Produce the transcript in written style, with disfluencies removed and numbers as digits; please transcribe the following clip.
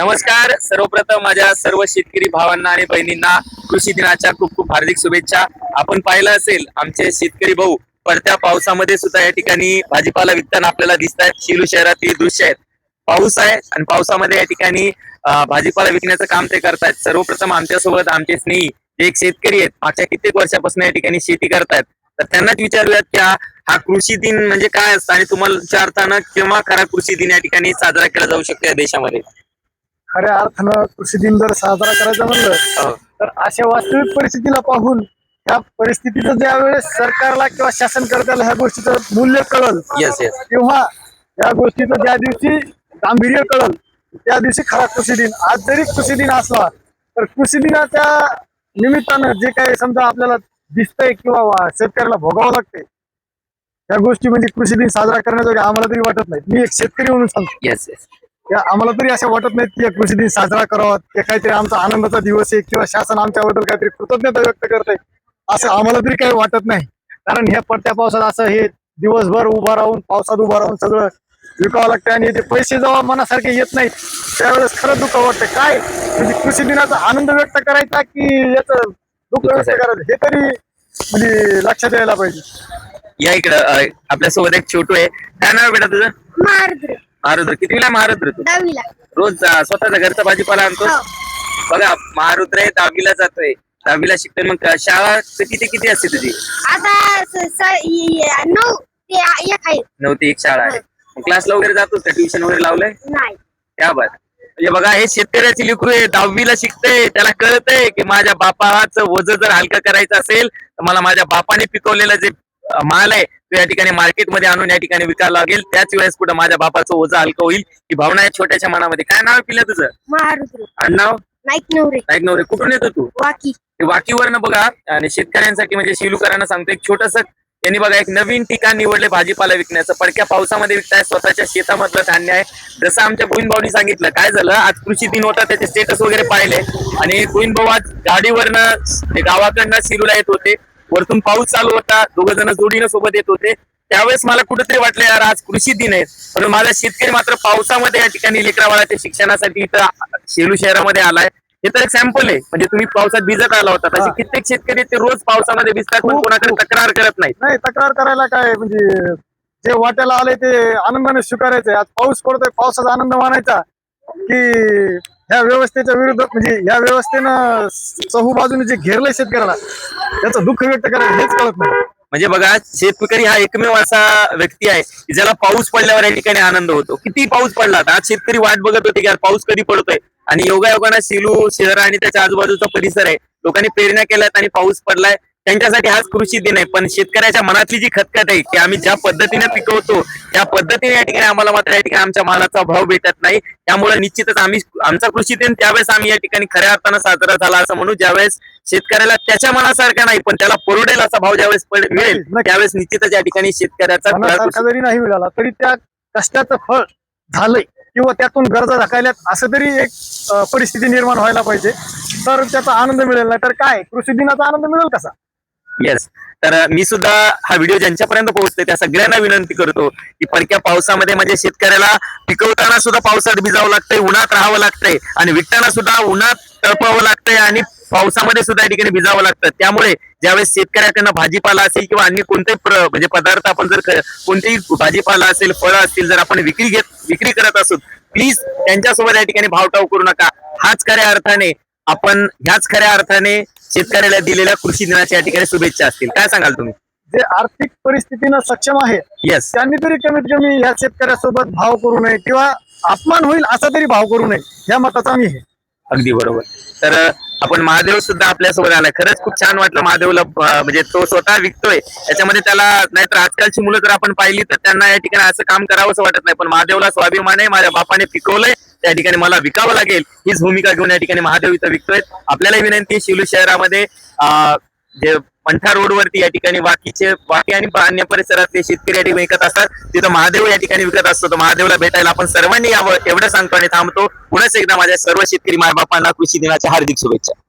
नमस्कार. सर्वप्रथम माझ्या सर्व शेतकरी भावांना आणि बहिणींना कृषी दिनाच्या खूप खूप हार्दिक शुभेच्छा. आपण पाहिलं असेल आमचे शेतकरी भाऊ पडत्या पावसामध्ये सुद्धा या ठिकाणी भाजीपाला विकताना आपल्याला दिसत आहेत. शिलू शहरातील दृश्य आहेत. पाऊस आहे आणि पावसामध्ये या ठिकाणी भाजीपाला विकण्याचं काम ते करतायत. सर्वप्रथम आमच्यासोबत आमचे स्नेही जे एक शेतकरी आहेत, मागच्या कित्येक वर्षापासून या ठिकाणी शेती करतायत. तर त्यांनाच विचारूयात की हा कृषी दिन म्हणजे काय असतं आणि तुम्हाला विचारताना केव्हा खरा कृषी दिन या ठिकाणी साजरा केला जाऊ शकतो या देशामध्ये. खऱ्या अर्थानं कृषी दिन जर साजरा करायचा म्हणलं तर अशा वास्तविक परिस्थितीला पाहून त्या परिस्थितीचं ज्या वेळेस सरकारला किंवा शासनकर्त्याला ह्या गोष्टीचं मूल्य कळल येस येस किंवा या गोष्टीचं ज्या दिवशी गांभीर्य कळल त्या दिवशी खरा कृषी दिन. आज जरी कृषी दिन असला तर कृषी दिनाच्या निमित्तानं जे काही समजा आपल्याला दिसतंय किंवा शेतकऱ्याला भोगावं लागते त्या गोष्टी म्हणजे कृषी दिन साजरा करण्याजोगे आम्हाला तरी वाटत नाही. मी एक शेतकरी म्हणून सांगतो, येस येस आम्हाला तरी असं वाटत नाही की कृषी दिन साजरा करावा, ते काहीतरी आमचा आनंदाचा दिवस आहे किंवा शासन आमच्याबद्दल काहीतरी कृतज्ञता व्यक्त करत आहे असं आम्हाला तरी काही वाटत नाही. कारण ह्या पडत्या पावसात असं हे दिवसभर उभा राहून पावसात उभा राहून सगळं विकावं लागतं आणि ते पैसे जेव्हा मनासारखे येत नाहीत त्यावेळेस खरं दुःख वाटतं. काय म्हणजे कृषी दिनाचा आनंद व्यक्त करायचा की याचं दुःख व्यक्त करायचं हे तरी म्हणजे लक्षात यायला पाहिजे. या इकडं आपल्यासोबत एक छोटू आहे. काय नाव बेटा तुझं? महारुद्र. महारुद्र. कितीला महारुद्र तू? 10वीला. रोज स्वतःचा घरचा भाजीपाला आणतो? हो. बघा, महारुद्र आहे 10वीला जातोय. 10वीला शिकतोय. मग शाळा किती असते तुझी? आता 9 ते 1 आहे. 9 ते 1 शाळा आहे. क्लासला वगैरे जातोस का? ट्युशन वगैरे लावलंय? नाही. त्या बात म्हणजे बघा, हे शेतकऱ्याची लेकरू आहे, 10वीला शिकतंय. त्याला कळतंय की माझ्या बापाचं वजन जर हलकं करायचं असेल तर मला माझ्या बापाने पिकवलेलं जे माल आहे तो या ठिकाणी मार्केटमध्ये आणून या ठिकाणी विकायला लागेल. त्याच वेळेस कुठं माझ्या बापाचं ओझं हलकं होईल ही भावना आहे छोट्याशा मनामध्ये. काय नाव पिलं तुझं? महारुद्र. आडनाव? नाईक नवरे. नाईक नवरे. कुठून येतो तू? वाकी. वाकीवरनं बघा. आणि शेतकऱ्यांसाठी म्हणजे शिलूकरांना सांगतो, एक छोटस त्यांनी बघा एक नवीन ठिकाण निवडले भाजीपाला विकण्याचं. पडक्या पावसामध्ये विकताय, स्वतःच्या शेतामधलं धान्य आहे. जसं आमच्या गोविंद भाऊनी सांगितलं. काय झालं, आज कृषी दिन होता, त्याचे स्टेटस वगैरे पाहिले आणि गोविंद भाऊ आज गाडीवरनं गावाकडनं शिरूला येत होते. वरतून पाऊस चालू होता, दोघ जण जोडीनं सोबत येत होते. त्यावेळेस मला कुठेतरी वाटलं यार आज कृषी दिन आहे, पण माझा शेतकरी मात्र पावसामध्ये या ठिकाणी लेकराबाळाच्या शिक्षणासाठी इथं शेलू शहरामध्ये आलाय. हे तर एक सॅम्पल आहे. म्हणजे तुम्ही पावसात भिजत आला होता, तसे कित्येक शेतकरी ते रोज पावसामध्ये भिजतात पण कोणाकडे तक्रार करत नाहीत. नाही, तक्रार करायला काय म्हणजे जे वाट्याला आले ते आनंदाने स्वीकारायचंय. आज पाऊस पडतोय, पावसाचा आनंद मानायचा की ह्या व्यवस्थेच्या विरुद्ध म्हणजे ह्या व्यवस्थेनं चहू बाजूने जे घेरलंय शेतकऱ्याला त्याचं दुःख व्यक्त करायचं हेच कळत नाही. म्हणजे बघा, शेतकरी हा एकमेव असा व्यक्ती आहे की ज्याला पाऊस पडल्यावर या ठिकाणी आनंद होतो. किती पाऊस पडला, आज शेतकरी वाट बघत होते की यार पाऊस कधी पडतोय. आणि योगायोगानं शिलू शहर आणि त्याच्या आजूबाजूचा परिसर आहे, लोकांनी पेरण्या केल्यात आणि पाऊस पडलाय. त्यांच्यासाठी हाच कृषी दिन आहे. पण शेतकऱ्याच्या मनातली जी खतखत आहे की आम्ही ज्या पद्धतीने पिकवतो त्या पद्धतीने या ठिकाणी आम्हाला मात्र या ठिकाणी आमच्या मालाचा भाव भेटत नाही. त्यामुळे निश्चितच आमचा कृषी दिन त्यावेळेस आम्ही या ठिकाणी खऱ्या अर्थानं साजरा झाला असं म्हणू. ज्यावेळेस शेतकऱ्याला त्याच्या मनासारखा नाही पण त्याला परवडेल असा भाव ज्यावेळेस मिळेल त्यावेळेस निश्चितच या ठिकाणी शेतकऱ्याचा मनासारखा जरी नाही मिळाला तरी त्या कष्टाचं फळ झालंय किंवा त्यातून गरजा दाखवल्यात असं तरी एक परिस्थिती निर्माण व्हायला पाहिजे, तर त्याचा आनंद मिळेल. नाही तर काय कृषी दिनाचा आनंद मिळेल कसा? येस. तर मी सुद्धा हा व्हिडिओ ज्यांच्यापर्यंत पोहोचतोय त्या सगळ्यांना विनंती करतो की पडक्या पावसामध्ये म्हणजे शेतकऱ्याला पिकवताना सुद्धा पावसात भिजावं लागतंय, उन्हात राहावं लागतंय आणि विकताना सुद्धा उन्हात तळपावं लागतंय आणि पावसामध्ये सुद्धा या ठिकाणी भिजावं लागतं. त्यामुळे ज्यावेळेस शेतकऱ्याकडनं भाजीपाला असेल किंवा अन्य कोणतेही म्हणजे पदार्थ आपण जर कोणतेही भाजीपाला असेल, फळं असतील, जर आपण विक्री करत असू, प्लीज त्यांच्यासोबत या ठिकाणी भावटाव करू नका. ह्याच खऱ्या अर्थाने शेतकऱ्याला दिलेल्या कृषी दिनाच्या या ठिकाणी शुभेच्छा असतील. काय सांगाल तुम्ही? जे आर्थिक परिस्थितीनं सक्षम आहे येस, त्यांनी तरी कमीत कमी ह्या शेतकऱ्यासोबत भाव करू नये किंवा अपमान होईल असा तरी भाव करू नये, या मताचा मी आहे. अगदी बरोबर. तर आपण महादेव सुद्धा आपल्यासोबत आलाय. खरंच खूप छान वाटलं महादेवला. म्हणजे तो स्वतः विकतोय त्याच्यामध्ये त्याला, नाहीतर आजकालची मुलं जर आपण पाहिली तर त्यांना या ठिकाणी असं काम करावं असं वाटत नाही. पण महादेवला स्वाभिमान आहे, माझ्या बापाने पिकवलंय त्या ठिकाणी मला विकावं लागेल हीच भूमिका घेऊन या ठिकाणी महादेव इथं विकतोय. आपल्याला विनंती, शिलू शहरामध्ये जे मंठा रोडवरती या ठिकाणी वाकी आणि अन्य परिसरातले शेतकरी या ठिकाणी विकत असतात, तिथं महादेव या ठिकाणी विकत असतो. तर महादेवला भेटायला आपण सर्वांनी यावं एवढं सांगतो आणि थांबतो. पुन्हा एकदा माझ्या सर्व शेतकरी मायबापांना कृषी दिनाच्या हार्दिक शुभेच्छा.